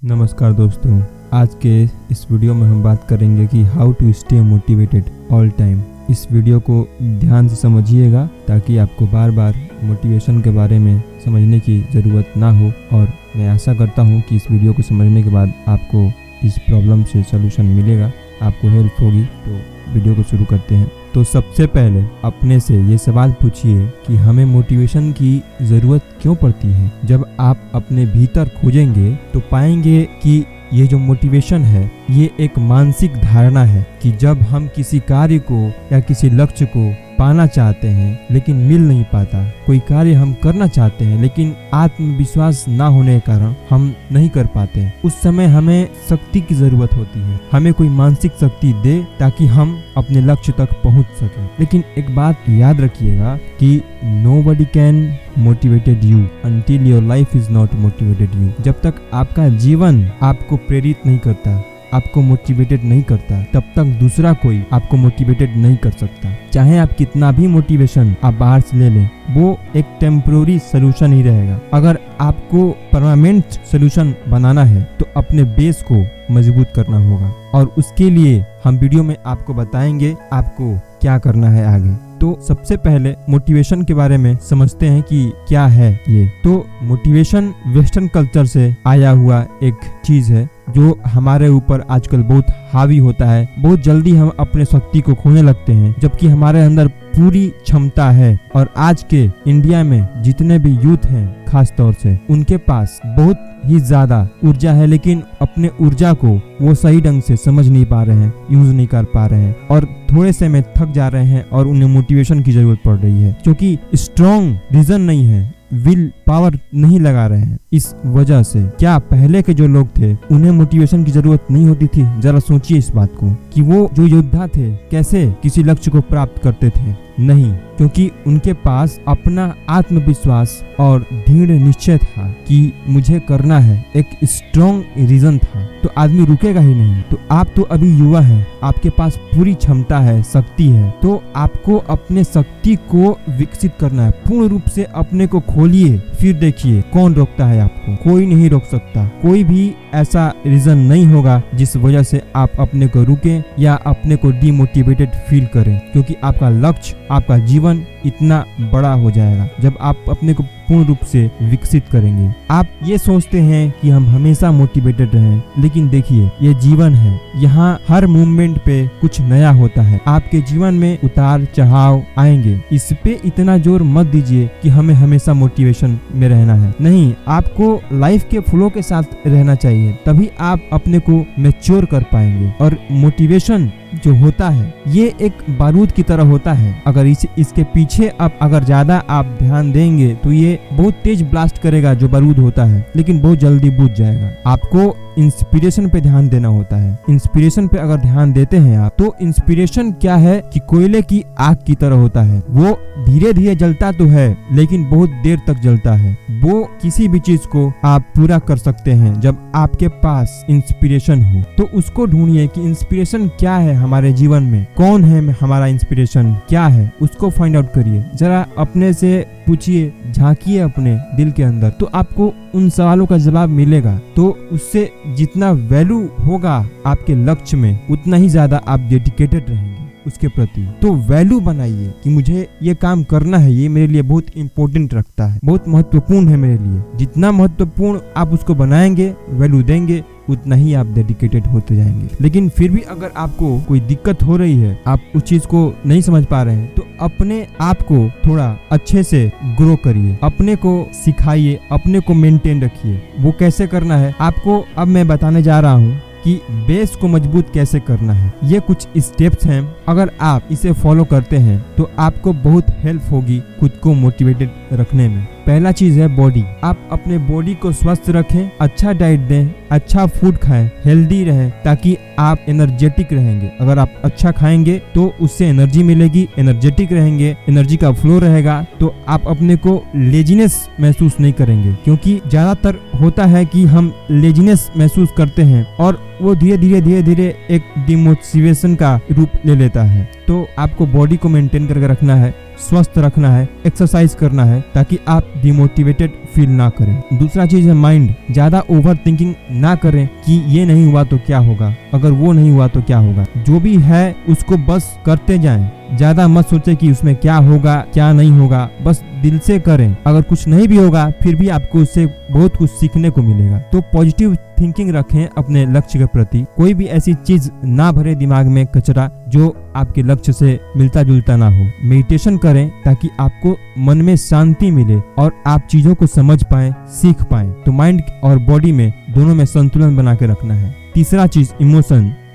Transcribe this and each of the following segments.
नमस्कार दोस्तों, आज के इस वीडियो में हम बात करेंगे कि how to stay motivated all time. इस वीडियो को ध्यान से समझिएगा ताकि आपको बार बार मोटिवेशन के बारे में समझने की ज़रूरत ना हो। और मैं आशा करता हूँ कि इस वीडियो को समझने के बाद आपको इस प्रॉब्लम से सलूशन मिलेगा, आपको हेल्प होगी। तो वीडियो को शुरू करते हैं। तो सबसे पहले अपने से ये सवाल पूछिए कि हमें मोटिवेशन की ज़रूरत क्यों पड़ती है। जब आप अपने भीतर खोजेंगे तो पाएंगे कि ये जो मोटिवेशन है ये एक मानसिक धारणा है कि जब हम किसी कार्य को या किसी लक्ष्य को पाना चाहते हैं लेकिन मिल नहीं पाता, कोई कार्य हम करना चाहते हैं लेकिन आत्मविश्वास ना होने के कारण हम नहीं कर पाते, उस समय हमें शक्ति की जरूरत होती है। हमें कोई मानसिक शक्ति दे ताकि हम अपने लक्ष्य तक पहुंच सकें। लेकिन एक बात याद रखिएगा कि nobody can motivated you until your life is not motivated you। जब तक आपका जीवन आपको प्रेरित नहीं करता, आपको मोटिवेटेड नहीं करता, तब तक दूसरा कोई आपको मोटिवेटेड नहीं कर सकता। चाहे आप कितना भी मोटिवेशन आप बाहर से ले लें, वो एक टेम्पररी सोल्यूशन ही रहेगा। अगर आपको परमानेंट सोल्यूशन बनाना है तो अपने बेस को मजबूत करना होगा, और उसके लिए हम वीडियो में आपको बताएंगे आपको क्या करना है आगे। तो सबसे पहले मोटिवेशन के बारे में समझते हैं कि क्या है ये। तो मोटिवेशन वेस्टर्न कल्चर से आया हुआ एक चीज है जो हमारे ऊपर आजकल बहुत हावी होता है। बहुत जल्दी हम अपने शक्ति को खोने लगते हैं जबकि हमारे अंदर पूरी क्षमता है। और आज के इंडिया में जितने भी यूथ हैं खास तौर से, उनके पास बहुत ही ज्यादा ऊर्जा है, लेकिन अपने ऊर्जा को वो सही ढंग से समझ नहीं पा रहे हैं, यूज नहीं कर पा रहे हैं, और थोड़े से में थक जा रहे हैं और उन्हें मोटिवेशन की जरूरत पड़ रही है क्योंकि स्ट्रॉन्ग रीजन नहीं है, विल पावर नहीं लगा रहे हैं। इस वजह से क्या पहले के जो लोग थे उन्हें मोटिवेशन की जरूरत नहीं होती थी? जरा सोचिए इस बात को कि वो जो योद्धा थे कैसे किसी लक्ष्य को प्राप्त करते थे। नहीं, क्योंकि उनके पास अपना आत्मविश्वास और दृढ़ निश्चय था कि मुझे करना है, एक स्ट्रॉन्ग रीजन था। तो आदमी रुकेगा ही नहीं। तो आप तो अभी युवा हैं, आपके पास पूरी क्षमता है, शक्ति है, तो आपको अपने शक्ति को विकसित करना है। पूर्ण रूप से अपने को खोलिए, फिर देखिए कौन रोकता है आपको। कोई नहीं रोक सकता। कोई भी ऐसा रीजन नहीं होगा जिस वजह से आप अपने को रुके या अपने को डिमोटिवेटेड फील करें, क्योंकि आपका लक्ष्य, आपका जीवन इतना बड़ा हो जाएगा जब आप अपने को पूर्ण रूप से विकसित करेंगे। आप ये सोचते हैं कि हम हमेशा मोटिवेटेड रहें, लेकिन देखिए ये जीवन है, यहाँ हर मूवमेंट पे कुछ नया होता है। आपके जीवन में उतार चढ़ाव आएंगे, इस पे इतना जोर मत दीजिए कि हमें हमेशा मोटिवेशन में रहना है। नहीं, आपको लाइफ के फ्लो के साथ रहना चाहिए, तभी आप अपने को मैच्योर कर पाएंगे। और मोटिवेशन जो होता है ये एक बारूद की तरह होता है। अगर इसके पीछे आप अगर ज्यादा आप ध्यान देंगे तो ये बहुत तेज ब्लास्ट करेगा जो बारूद होता है, लेकिन बहुत जल्दी बुझ जाएगा। आपको इंस्पिरेशन पे ध्यान देना होता है। इंस्पिरेशन पे अगर ध्यान देते हैं आप, तो इंस्पिरेशन क्या है कि कोयले की आग की तरह होता है। वो धीरे धीरे जलता तो है लेकिन बहुत देर तक जलता है। वो किसी भी चीज को आप पूरा कर सकते हैं जब आपके पास इंस्पिरेशन हो। तो उसको ढूंढिए कि इंस्पिरेशन क्या है हमारे जीवन में, कौन है हमारा इंस्पिरेशन, क्या है, उसको फाइंड आउट करिए। जरा अपने से पूछिए, झांकिए अपने दिल के अंदर, तो आपको उन सवालों का जवाब मिलेगा। तो उससे जितना वैल्यू होगा आपके लक्ष्य में, उतना ही ज्यादा आप डेडिकेटेड रहेंगे उसके प्रति। तो वैल्यू बनाइए कि मुझे ये काम करना है, ये मेरे लिए बहुत इंपॉर्टेंट रखता है, बहुत महत्वपूर्ण है मेरे लिए। जितना महत्वपूर्ण आप उसको बनाएंगे, वैल्यू देंगे, उतना ही आप डेडिकेटेड होते जाएंगे। लेकिन फिर भी अगर आपको कोई दिक्कत हो रही है, आप उस चीज को नहीं समझ पा रहे हैं, तो अपने आप को थोड़ा अच्छे से ग्रो करिए, अपने को सिखाइए, अपने को मेंटेन रखिए। वो कैसे करना है आपको अब मैं बताने जा रहा हूँ कि बेस को मजबूत कैसे करना है। ये कुछ स्टेप्स हैं, अगर आप इसे फॉलो करते हैं तो आपको बहुत हेल्प होगी खुद को मोटिवेटेड रखने में। पहला चीज है बॉडी। आप अपने बॉडी को स्वस्थ रखें, अच्छा डाइट दें, अच्छा फूड खाएं, हेल्दी रहें, ताकि आप एनर्जेटिक रहेंगे। अगर आप अच्छा खाएंगे तो उससे एनर्जी मिलेगी, एनर्जेटिक रहेंगे, एनर्जी का फ्लो रहेगा, तो आप अपने को लेजीनेस महसूस नहीं करेंगे। क्योंकि ज्यादातर होता है कि हम लेजीनेस महसूस करते हैं और वो धीरे धीरे एक डिमोटिवेशन का रूप ले लेता है। तो आपको बॉडी को मेंटेन करके रखना है, स्वस्थ रखना है, एक्सरसाइज करना है ताकि आप डिमोटिवेटेड फील ना करें। दूसरा चीज है माइंड, ज्यादा ओवर थिंकिंग ना करें कि ये नहीं हुआ तो क्या होगा, अगर वो नहीं हुआ तो क्या होगा। जो भी है उसको बस करते जाएं, ज्यादा मत सोचे कि उसमें क्या होगा क्या नहीं होगा, बस दिल से करें। अगर कुछ नहीं भी होगा फिर भी आपको उससे बहुत कुछ सीखने को मिलेगा। तो पॉजिटिव थिंकिंग रखें अपने लक्ष्य के प्रति। कोई भी ऐसी चीज ना भरे दिमाग में कचरा जो आपके लक्ष्य से मिलता जुलता ना हो। मेडिटेशन करें ताकि आपको मन में शांति मिले और आप चीजों को समझ पाए, सीख पाए। तो माइंड और बॉडी में दोनों में संतुलन बना के रखना है। तीसरा चीज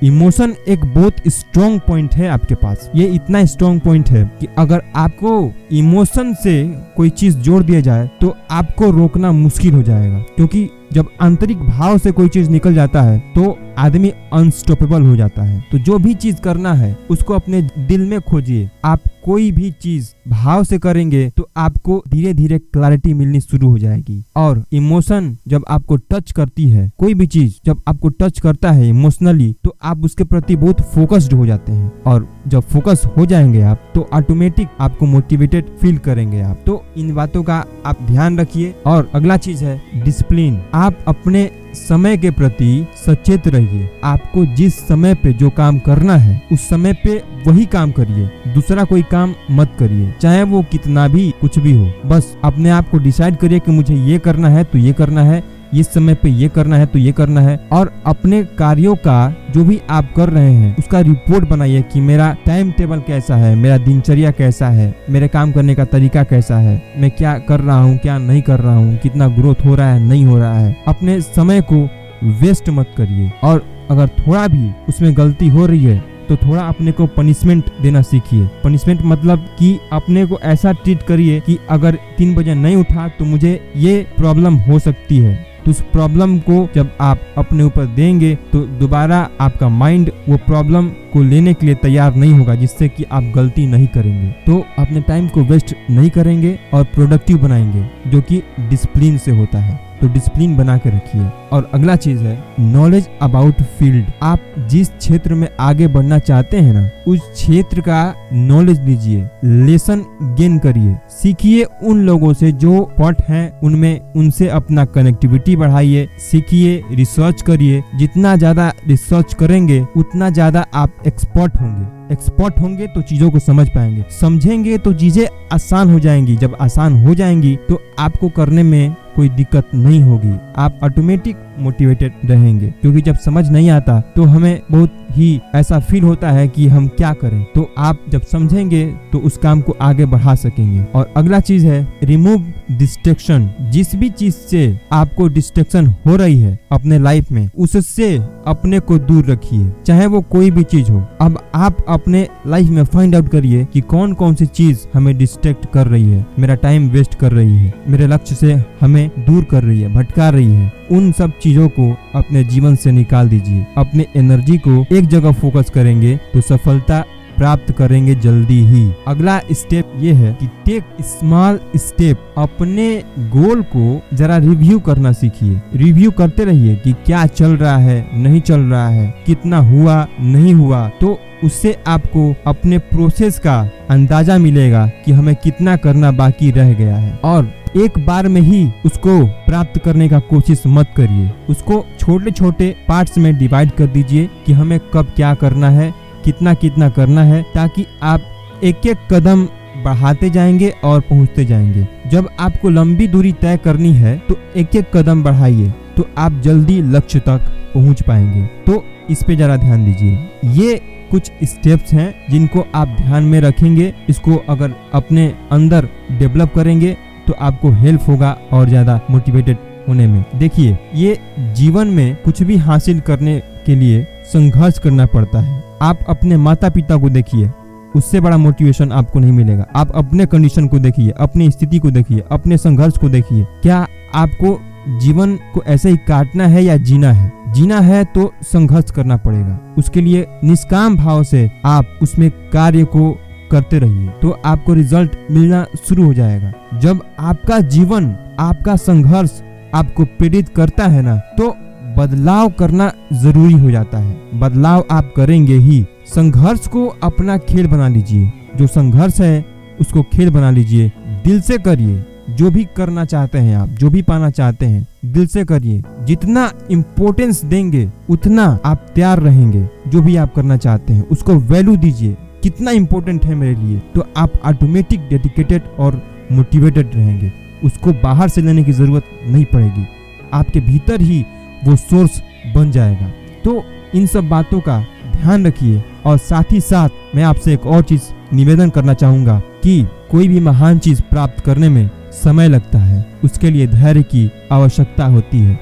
इमोशन एक बहुत स्ट्रॉन्ग पॉइंट है आपके पास। ये इतना स्ट्रॉन्ग पॉइंट है कि अगर आपको इमोशन से कोई चीज जोड़ दिया जाए तो आपको रोकना मुश्किल हो जाएगा, क्योंकि जब आंतरिक भाव से कोई चीज निकल जाता है तो आदमी अनस्टॉपेबल हो जाता है। तो जो भी चीज करना है उसको अपने दिल में खोजिए। आप कोई भी चीज भाव से करेंगे तो आपको धीरे धीरे क्लैरिटी मिलनी शुरू हो जाएगी। और इमोशन जब आपको टच करती है, कोई भी चीज जब आपको टच करता है इमोशनली, तो आप उसके प्रति बहुत फोकस्ड हो जाते हैं। और जब फोकस हो जाएंगे आप तो ऑटोमेटिक आपको मोटिवेटेड फील करेंगे आप। तो इन बातों का आप ध्यान रखिए। और अगला चीज है डिसिप्लिन। आप अपने समय के प्रति सचेत रहिए। आपको जिस समय पे जो काम करना है उस समय पे वही काम करिए, दूसरा कोई काम मत करिए, चाहे वो कितना भी कुछ भी हो। बस अपने आप को डिसाइड करिए कि मुझे ये करना है तो ये करना है, इस समय पे ये करना है तो ये करना है। और अपने कार्यों का जो भी आप कर रहे हैं उसका रिपोर्ट बनाइए कि मेरा टाइम टेबल कैसा है, मेरा दिनचर्या कैसा है, मेरे काम करने का तरीका कैसा है, मैं क्या कर रहा हूँ क्या नहीं कर रहा हूँ, कितना ग्रोथ हो रहा है नहीं हो रहा है। अपने समय को वेस्ट मत करिए। और अगर थोड़ा भी उसमें गलती हो रही है तो थोड़ा अपने को पनिशमेंट देना सीखिए। पनिशमेंट मतलब कि अपने को ऐसा ट्रीट करिए कि अगर 3 बजे नहीं उठा तो मुझे ये प्रॉब्लम हो सकती है। तो उस प्रॉब्लम को जब आप अपने ऊपर देंगे तो दोबारा आपका माइंड वो प्रॉब्लम को लेने के लिए तैयार नहीं होगा, जिससे कि आप गलती नहीं करेंगे। तो अपने टाइम को वेस्ट नहीं करेंगे और प्रोडक्टिव बनाएंगे, जो कि डिसिप्लिन से होता है। तो डिसिप्लिन बना के रखिए। और अगला चीज है नॉलेज अबाउट फील्ड। आप जिस क्षेत्र में आगे बढ़ना चाहते हैं ना, उस क्षेत्र का नॉलेज लीजिए, लेसन गेन करिए, सीखिए उन लोगों से जो पॉट हैं उनमें, उनसे अपना कनेक्टिविटी बढ़ाइए, सीखिए, रिसर्च करिए। जितना ज्यादा रिसर्च करेंगे उतना ज्यादा आप एक्सपर्ट होंगे तो चीजों को समझ पाएंगे, समझेंगे तो चीजें आसान हो जाएंगी। जब आसान हो जाएंगी तो आपको करने में कोई दिक्कत नहीं होगी, आप ऑटोमेटिक मोटिवेटेड रहेंगे। क्योंकि जब समझ नहीं आता तो हमें बहुत ही ऐसा फील होता है कि हम क्या करें। तो आप जब समझेंगे तो उस काम को आगे बढ़ा सकेंगे। और अगला चीज है रिमूव डिस्ट्रैक्शन। जिस भी चीज से आपको डिस्ट्रैक्शन हो रही है अपने लाइफ में, उससे अपने को दूर रखिए, चाहे वो कोई भी चीज हो। अब आप अपने लाइफ में फाइंड आउट करिए कि कौन कौन सी चीज हमें डिस्ट्रैक्ट कर रही है, मेरा टाइम वेस्ट कर रही है, मेरे लक्ष्य से हमें दूर कर रही है, भटका रही है। उन सब चीजों को अपने जीवन से निकाल दीजिए। अपने एनर्जी को एक जगह फोकस करेंगे तो सफलता प्राप्त करेंगे जल्दी ही। अगला स्टेप ये है कि टेक स्मॉल स्टेप। अपने गोल को जरा रिव्यू करना सीखिए। रिव्यू करते रहिए कि क्या चल रहा है, नहीं चल रहा है, कितना हुआ नहीं हुआ। तो उससे आपको अपने प्रोसेस का अंदाजा मिलेगा कि हमें कितना करना बाकी रह गया है। और एक बार में ही उसको प्राप्त करने का कोशिश मत करिए, उसको छोटे छोटे पार्ट्स में डिवाइड कर दीजिए कि हमें कब क्या करना है, कितना कितना करना है, ताकि आप एक एक कदम बढ़ाते जाएंगे और पहुंचते जाएंगे। जब आपको लंबी दूरी तय करनी है तो एक एक कदम बढ़ाइए, तो आप जल्दी लक्ष्य तक पहुंच पाएंगे। तो इस पे जरा ध्यान दीजिए। ये कुछ स्टेप्स हैं जिनको आप ध्यान में रखेंगे, इसको अगर अपने अंदर डेवलप करेंगे तो आपको हेल्प होगा और ज्यादा मोटिवेटेड होने में। देखिए, ये जीवन में कुछ भी हासिल करने के लिए संघर्ष करना पड़ता है। आप अपने माता पिता को देखिए, उससे बड़ा मोटिवेशन आपको नहीं मिलेगा। आप अपने कंडीशन को देखिए, अपनी स्थिति को देखिए, अपने संघर्ष को देखिए। क्या आपको जीवन को ऐसे ही काटना है या जीना है? जीना है तो संघर्ष करना पड़ेगा। उसके लिए निष्काम भाव से आप उसमें कार्य को करते रहिए, तो आपको रिजल्ट मिलना शुरू हो जाएगा। जब आपका जीवन, आपका संघर्ष आपको प्रेरित करता है ना, तो बदलाव करना जरूरी हो जाता है। बदलाव आप करेंगे ही। संघर्ष को अपना खेल बना लीजिए। जो संघर्ष है उसको खेल बना लीजिए। दिल से करिए, जो भी करना चाहते हैं आप, जो भी पाना चाहते हैं, दिल से करिए। जितना इम्पोर्टेंस देंगे उतना आप तैयार रहेंगे। जो भी आप करना चाहते हैं उसको वैल्यू दीजिए, कितना इम्पोर्टेंट है मेरे लिए, तो आप ऑटोमेटिक डेडिकेटेड और मोटिवेटेड रहेंगे। उसको बाहर से लेने की जरूरत नहीं पड़ेगी, आपके भीतर ही वो सोर्स बन जाएगा। तो इन सब बातों का ध्यान रखिए। और साथ ही साथ मैं आपसे एक और चीज निवेदन करना चाहूंगा कि कोई भी महान चीज प्राप्त करने में समय लगता है, उसके लिए धैर्य की आवश्यकता होती है।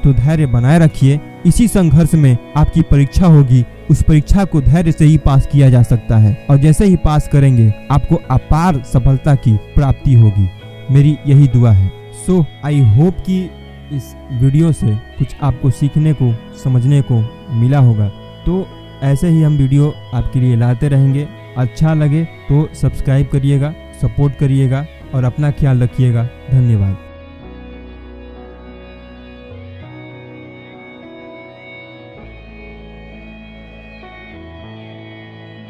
तो धैर्य बनाए रखिए। इसी संघर्ष में आपकी परीक्षा होगी, उस परीक्षा को धैर्य से ही पास किया जा सकता है, और जैसे ही पास करेंगे आपको अपार सफलता की प्राप्ति होगी। मेरी यही दुआ है। सो आई होप कि इस वीडियो से कुछ आपको सीखने को, समझने को मिला होगा। तो ऐसे ही हम वीडियो आपके लिए लाते रहेंगे। अच्छा लगे तो सब्सक्राइब करिएगा, सपोर्ट करिएगा और अपना ख्याल रखिएगा। धन्यवाद।